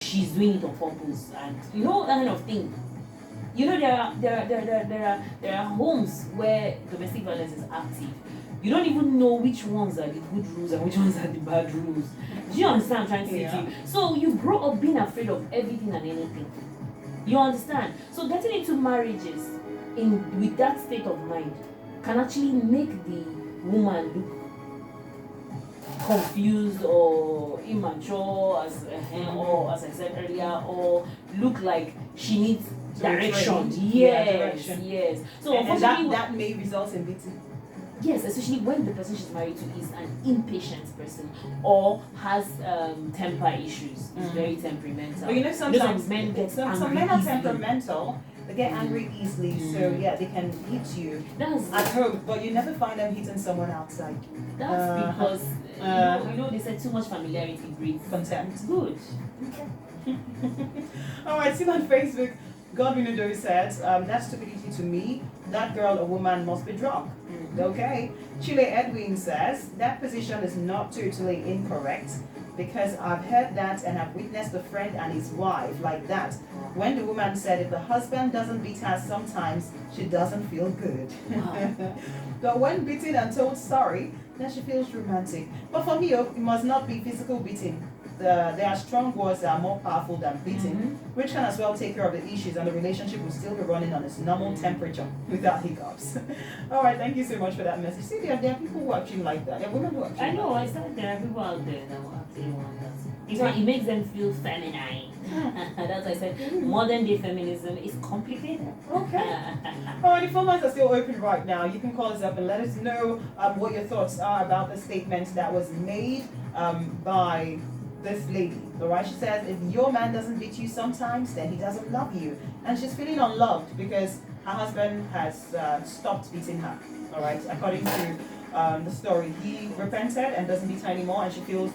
she's doing it on purpose, and you know that kind of thing. You know, there are homes where domestic violence is active. You don't even know which ones are the good rules and which ones are the bad rules. Do you understand what I'm trying to say to you? So you grow up being afraid of everything and anything. You understand? So getting into marriages with that state of mind can actually make the woman look confused or immature, or as I said earlier, or look like she needs direction. Yes. So and that may result in beating. Yes, especially when the person she's married to is an impatient person or has temper issues. It's very temperamental. But you know, sometimes men get some men are temperamental. They get angry easily, so yeah, they can hit you at home, but you never find them hitting someone outside. That's because you know they said too much familiarity breeds contempt. Good. Okay. All right, see on Facebook, Godwin Udo said, that's stupidity to me. That girl or woman must be drunk. Okay. Chile Edwin says, that position is not totally incorrect, because I've heard that and have witnessed a friend and his wife like that. When the woman said if the husband doesn't beat her sometimes, she doesn't feel good. Wow. But when beaten and told sorry, then she feels romantic. But for me, it must not be physical beating. There are strong words that are more powerful than beating, which can as well take care of the issues, and the relationship will still be running on its normal temperature without hiccups. All right, thank you so much for that message. See, there are people who are actually like that. There are women who are actually I know, I said there are people out there that will actually want that. It makes them feel feminine. That's why I said modern day feminism is complicated. Okay. All right, the phone lines are still open right now. You can call us up and let us know what your thoughts are about the statement that was made by this lady. All right, she says if your man doesn't beat you sometimes, then he doesn't love you, and she's feeling unloved because her husband has stopped beating her. All right, according to the story, he repented and doesn't beat her anymore, and she feels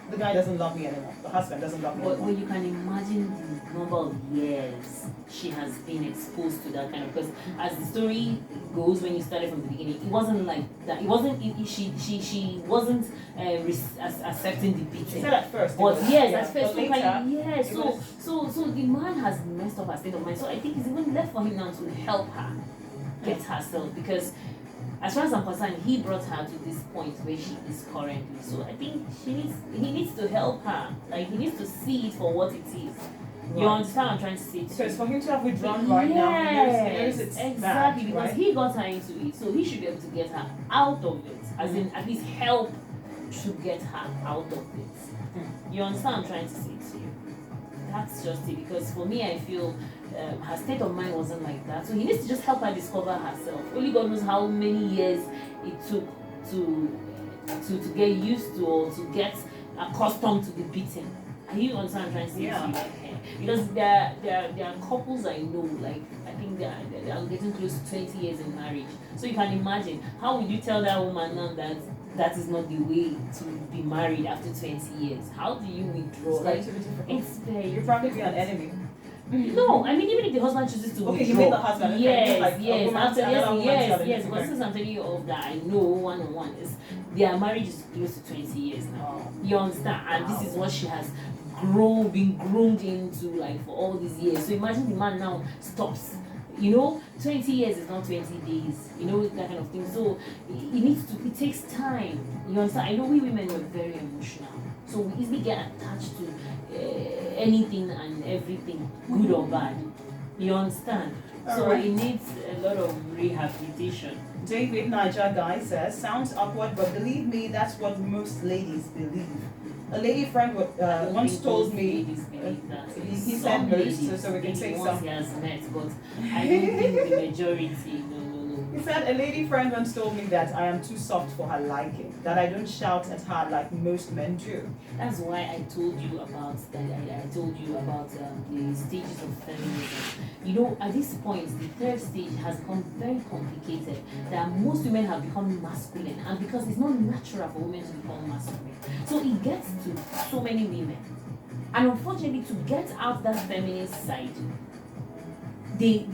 the guy doesn't love me anymore. The husband doesn't love me anymore. Well, you can imagine the number of years she has been exposed to that kind of, because as the story goes, when you started from the beginning, it wasn't like that. It wasn't. She wasn't accepting the beating. She said at first. But yes, at first. But later, yes. So the man has messed up her state of mind. So I think it's even left for him now to help her get herself, because as far as I'm concerned, he brought her to this point where she is currently. So I think he needs to help her. Like, he needs to see it for what it is. Right. You understand what I'm trying to say? So it's for him to have withdrawn right now. He knows it's exactly bad, because right? he got her into it, so he should be able to get her out of it. As in, at least help to get her out of it. You understand what I'm trying to say to you? That's just it. Because for me, I feel her state of mind wasn't like that. So he needs to just help her discover herself. Only God knows how many years it took to get used to, or to get accustomed to the beating. Are you understand what I'm trying to say to you? Because there are couples I know, like I think they are getting close to 20 years in marriage. So you can imagine, how would you tell that woman now that that is not the way to be married after 20 years? How do you withdraw? It's very You'll probably be an enemy. No, I mean, even if the husband chooses to withdraw. You mean the husband? Yes, like yes. But this is I'm telling you of that I know one-on-one is their marriage is close to 20 years now. You understand? And this is what she has been groomed into, like, for all these years. So imagine the man now stops. 20 years is not 20 days, that kind of thing. So it takes time. You understand? I know we women were very emotional. So we easily get attached to anything and everything, good or bad. You understand? So it needs a lot of rehabilitation. David Niger Guy says, sounds awkward, but believe me, that's what most ladies believe. A lady friend once told me, he said most, so we can take some. He has met, but I don't think the majority, no. He said, a lady friend once told me that I am too soft for her liking, that I don't shout at her like most men do. That's why I told you about that. I told you about the stages of feminism. At this point, the third stage has become very complicated. That most women have become masculine, and because it's not natural for women to become masculine, so it gets to so many women. And unfortunately, to get out that feminist side,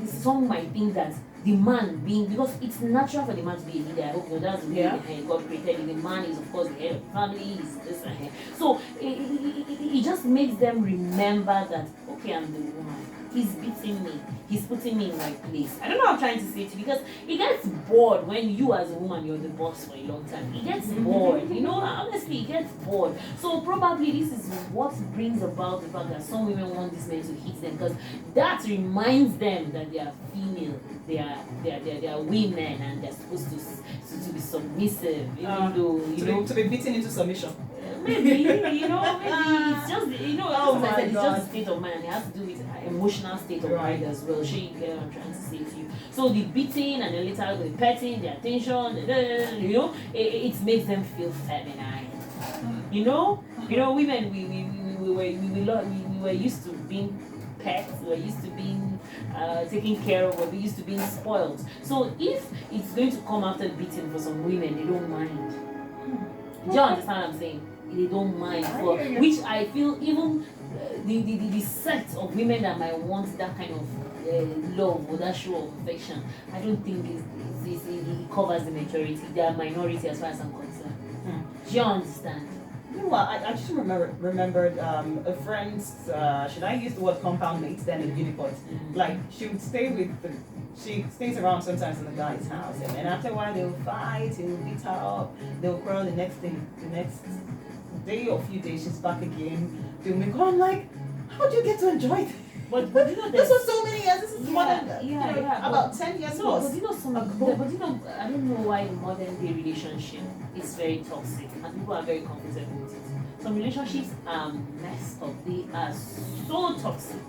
some might think that the man being, because it's natural for the man to be a leader. I hope you know that's the way Yeah. God created it. The man is of course the head of the family, he's this and that. So it just makes them remember that okay, I'm the woman. He's beating me. He's putting me in my place. I don't know what I'm trying to say to you, because it gets bored when you as a woman, you're the boss for a long time. It gets bored, you know, honestly, it gets bored. So probably this is what brings about the fact that some women want these men to hit them, because that reminds them that they are female, they are women, and they're supposed to be submissive, even though, you know, to be beaten into submission. Maybe, you know, maybe it's just, you know, Oh as I my said, it's God. just a state of mind, and it has to do with emotional state of Right. mind as well. You get what I'm trying to say to you. So the beating and then later the petting, the attention, you know, it makes them feel feminine. You know, women, we were used to being pets, we were used to being taken care of, we used to being spoiled. So if it's going to come after beating for some women, they don't mind. Do you understand what I'm saying? They don't mind, for which I feel even the set of women that might want that kind of love or that show of affection, I don't think it covers the majority. They are minority as far as I'm concerned. Do you understand? You know what? I just remembered a friend's. Should I use the word compound mates then in Uniport? Like she would stay with she stays around sometimes in the guy's house, and then after a while they'll fight, he'll beat her up, they'll quarrel the next day or few days she's back again. They'll make her. I'm like, how do you get to enjoy this? But you know, This was so many years. This is more than about 10 years no, plus. but you know, I don't know why modern day relationship is very toxic and people are very comfortable with it. Some relationships are messed up. They are so toxic.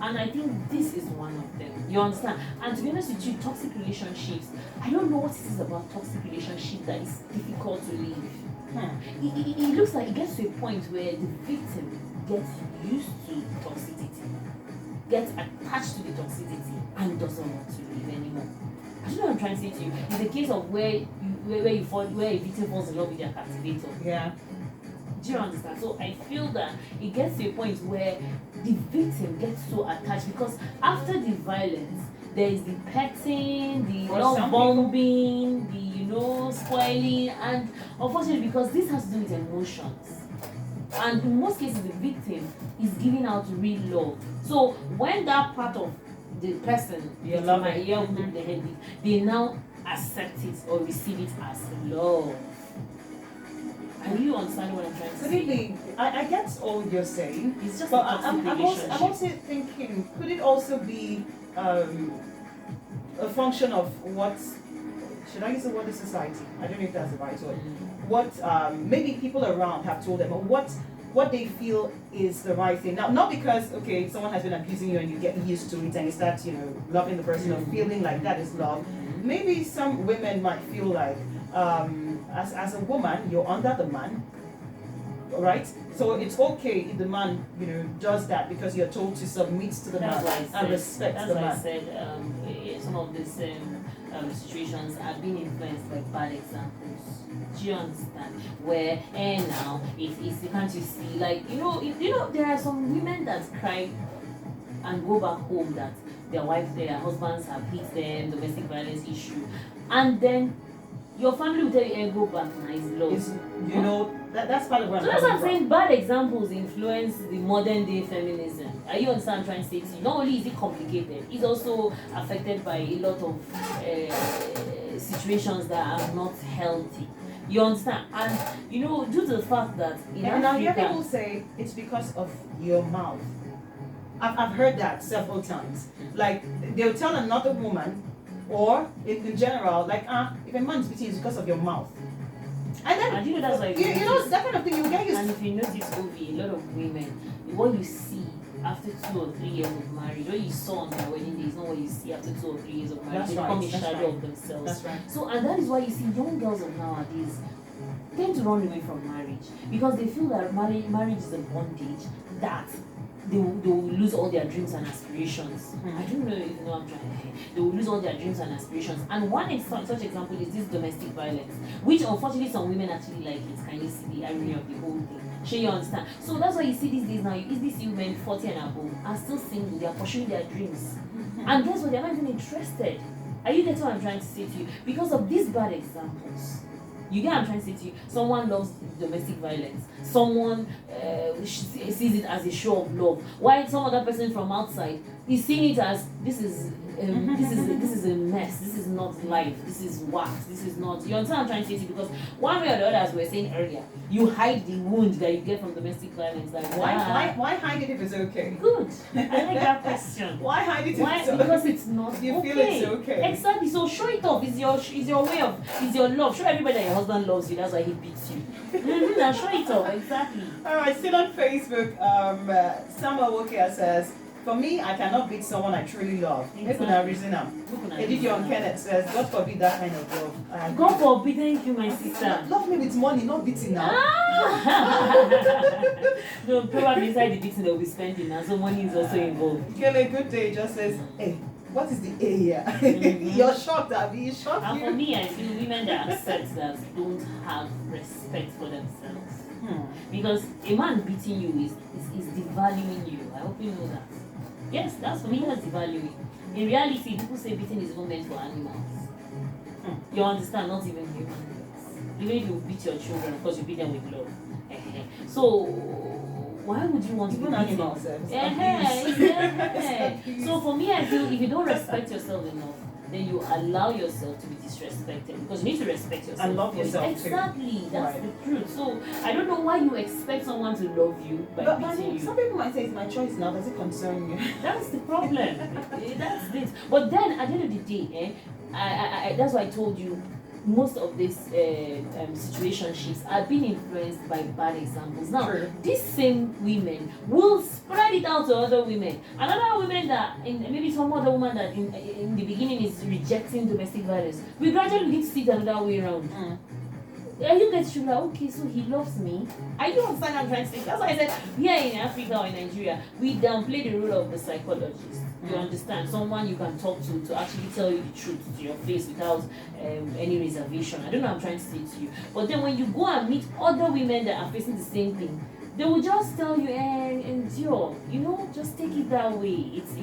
And I think this is one of them. You understand? And to be honest with you, toxic relationships, I don't know what it is about toxic relationships that is difficult to leave. It looks like it gets to a point where the victim gets used to toxicity, gets attached to the toxicity, and doesn't want to leave anymore. I don't know what I'm trying to say to you. It's a case of where a victim falls in love with their captivator. Yeah. Do you understand? So I feel that it gets to a point where the victim gets so attached, because after the violence, there is the petting, the love bombing, the spoiling, and unfortunately, because this has to do with emotions, and in most cases the victim is giving out real love. So when that part of the person they now accept it or receive it as love. Are you understanding what I'm trying to say? Absolutely. I get all you're saying. It's just but a toxic I'm relationship. also thinking, could it also be a function of what, should I use the word of society? I don't know if that's the right word. What maybe people around have told them, or what they feel is the right thing. Now, not because, okay, someone has been abusing you and you get used to it and you start, loving the person or feeling like that is love. Maybe some women might feel like, as a woman, you're under the man, right? So it's okay if the man, does that because you're told to submit to the man and respect the man. That's why I said some of these situations are being influenced by bad examples. Do you understand? Where now it's can't you see, like there are some women that cry and go back home that their wives, their husbands have hit them, domestic violence issue, and then your family will tell you, go back now, it's love. That's part of what so that's what I'm saying. Bad examples influence the modern day feminism. Are you understand what I'm trying to say to you? Not only is it complicated, it's also affected by a lot of situations that are not healthy. You understand? And due to the fact that in Africa, now you hear people say it's because of your mouth. I've heard that several times. Like they'll tell another woman, or in general, like if a man's beating you, it's because of your mouth. And then that's why that kind of thing you get used to. And if you notice, Ovi, a lot of women, what you see after 2 or 3 years of marriage, what you saw on their wedding day is not what you see after 2 or 3 years of marriage. They become a shadow of themselves. That's right. So, and that is why you see young girls of nowadays tend to run away from marriage, because they feel that marriage is a bondage that they will lose all their dreams and aspirations. I don't know if you know what I'm trying to say. They will lose all their dreams and aspirations. And one such example is this domestic violence, which unfortunately some women actually like it. Can you see the irony of the whole thing? Sure, you understand? So that's why you see these days now, these women 40 and above are still single, they are pursuing their dreams. And guess what? They're not even interested Are you getting what I'm trying to say to you? Because of these bad examples. You get what I'm trying to say to you? Someone loves domestic violence. Someone sees it as a show of love. While some other person from outside is seeing it as this is this is a mess. This is not life. This is what. This is not. You understand what I'm trying to say to you? Because one way or the other, as we were saying earlier, you hide the wound that you get from domestic violence. Like why hide it if it's okay? Good. I like that question. Why hide it if Why? it's okay? Because it's not You okay. feel it's okay. Exactly. So show it off. It's your way of. It's your love. Show everybody that your husband loves you. That's why he beats you. Now show it off. Exactly. All right. Still on Facebook, Samuel Wokia says, "For me, I cannot beat someone I truly love." Exactly. Edidion Kenneth says, "God forbid that kind of love." God forbid, thank you, my sister. Love me with money, not beating now. No, probably inside the beating they'll be spending now, so money is also involved. Kele Good Day just says, "Hey, what is the A here?" You're shocked, Abby. You shocked And you. for me, I feel women that accept that don't have respect for themselves. Because a man beating you is devaluing you. I hope you know that. Yes, that's for me, that's devaluing. In reality, people say beating is even meant for animals. You understand? Not even human beings. Even if you beat your children, of course you beat them with love. So why would you want to Even be beaten? animals, So for me, I feel if you don't respect yourself enough, then you allow yourself to be disrespected, because you need to respect yourself And love yourself too. Exactly, that's Right. the truth. So I don't know why you expect someone to love you by But beating you. some people might say it's my choice now. Does it concern you? That's the problem. That's it. But then at the end of the day, I that's why I told you most of these situationships are being influenced by bad examples. Now, True. these same women will spread it out to other women. Another women that, maybe some other woman that in the beginning is rejecting domestic violence, we gradually need to see it another way around. Are you guys should be like, okay, so he loves me. Are you understand what I'm trying to say? That's why I said here in Africa or in Nigeria, we downplay the role of the psychologist. You understand? Someone you can talk to actually tell you the truth to your face without any reservation. I don't know what I'm trying to say to you. But then when you go and meet other women that are facing the same thing, they will just tell you, endure. You know, just take it that way. It's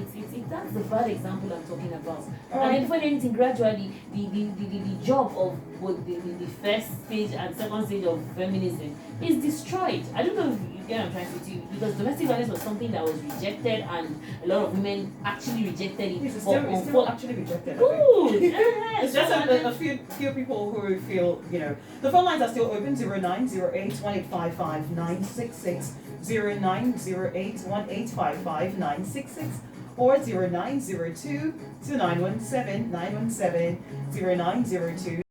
that's the bad example I'm talking about. And then before anything, gradually, the job of both the first stage and second stage of feminism is destroyed. I don't know if you get what I'm trying to say, because domestic violence was something that was rejected, and a lot of women actually rejected it. It's still actually rejected. Good. It's just a few people who feel, you know. The phone lines are still open: 0908-1855-966, 0908-1855-966, or 0902-2917-917, 0902